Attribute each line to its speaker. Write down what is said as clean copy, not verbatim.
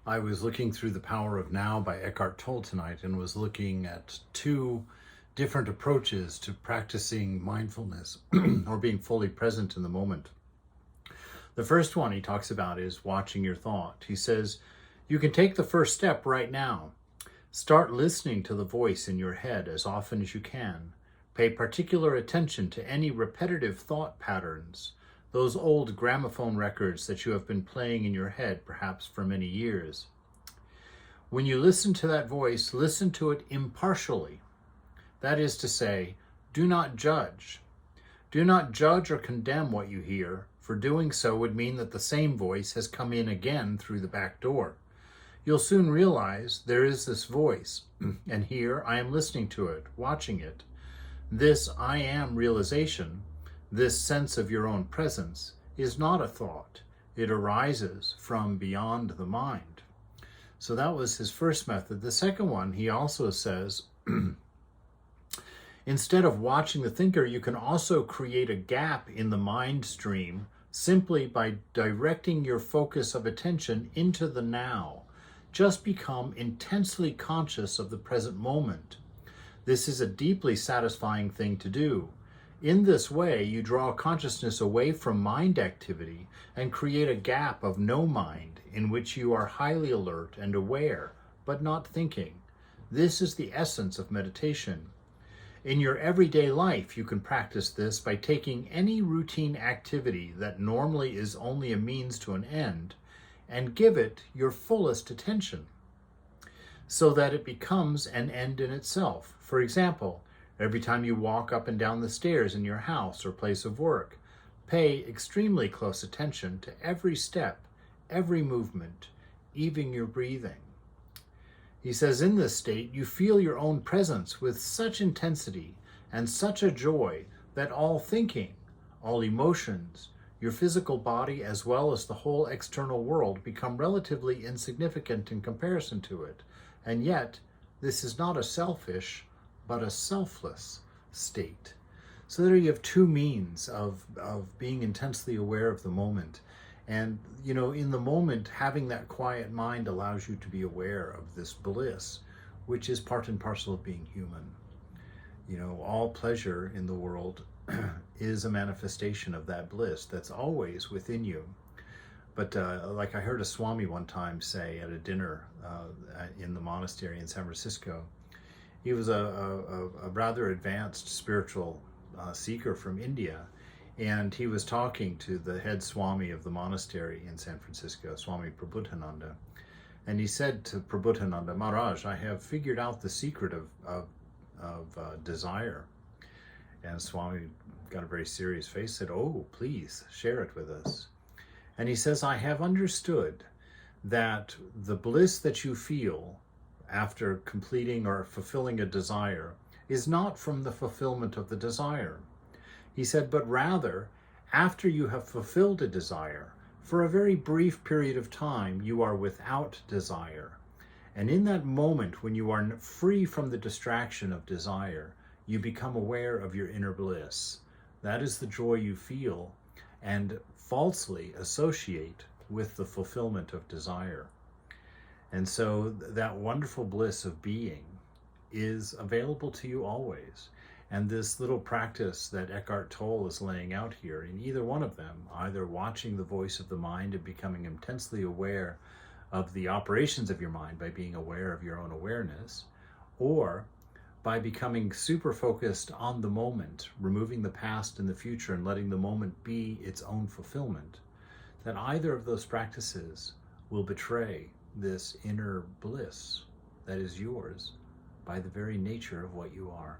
Speaker 1: I was looking through The Power of Now by Eckhart Tolle tonight and was looking at two different approaches to practicing mindfulness or being fully present in the moment. The first one he talks about is watching your thought. He says, you can take the first step right now. Start listening to the voice in your head as often as you can. Pay particular attention to any repetitive thought patterns, those old gramophone records that you have been playing in your head perhaps for many years. When you listen to that voice, listen to it impartially. That is to say, do not judge. Do not judge or condemn what you hear, for doing so would mean that the same voice has come in again through the back door. You'll soon realize there is this voice, and here I am listening to it, watching it. This I am realization, this sense of your own presence, is not a thought. It arises from beyond the mind. So that was his first method. The second one, he also says, instead of watching the thinker, you can also create a gap in the mind stream simply by directing your focus of attention into the now. Just become intensely conscious of the present moment. This is a deeply satisfying thing to do. In this way, you draw consciousness away from mind activity and create a gap of no mind in which you are highly alert and aware, but not thinking. This is the essence of meditation. In your everyday life, you can practice this by taking any routine activity that normally is only a means to an end and give it your fullest attention, so that it becomes an end in itself. For example, every time you walk up and down the stairs in your house or place of work, pay extremely close attention to every step, every movement, even your breathing. He says, in this state, you feel your own presence with such intensity and such a joy that all thinking, all emotions, your physical body as well as the whole external world become relatively insignificant in comparison to it. And yet, this is not a selfish, but a selfless state. So there you have two means of being intensely aware of the moment. And, in the moment, having that quiet mind allows you to be aware of this bliss, which is part and parcel of being human. All pleasure in the world is a manifestation of that bliss that's always within you. But like I heard a Swami one time say at a dinner in the monastery in San Francisco, he was a rather advanced spiritual seeker from India, and he was talking to the head Swami of the monastery in San Francisco, Swami Prabhutananda, and he said to Prabhutananda, Maharaj, I have figured out the secret of desire. And Swami got a very serious face, said, oh, please share it with us. And he says, I have understood that the bliss that you feel after completing or fulfilling a desire is not from the fulfillment of the desire. He said, but rather, after you have fulfilled a desire, for a very brief period of time, you are without desire. And in that moment, when you are free from the distraction of desire, you become aware of your inner bliss. That is the joy you feel and falsely associate with the fulfillment of desire. And so that wonderful bliss of being is available to you always. And this little practice that Eckhart Tolle is laying out here, in either one of them, either watching the voice of the mind and becoming intensely aware of the operations of your mind by being aware of your own awareness, or by becoming super focused on the moment, removing the past and the future and letting the moment be its own fulfillment, that either of those practices will betray this inner bliss that is yours by the very nature of what you are.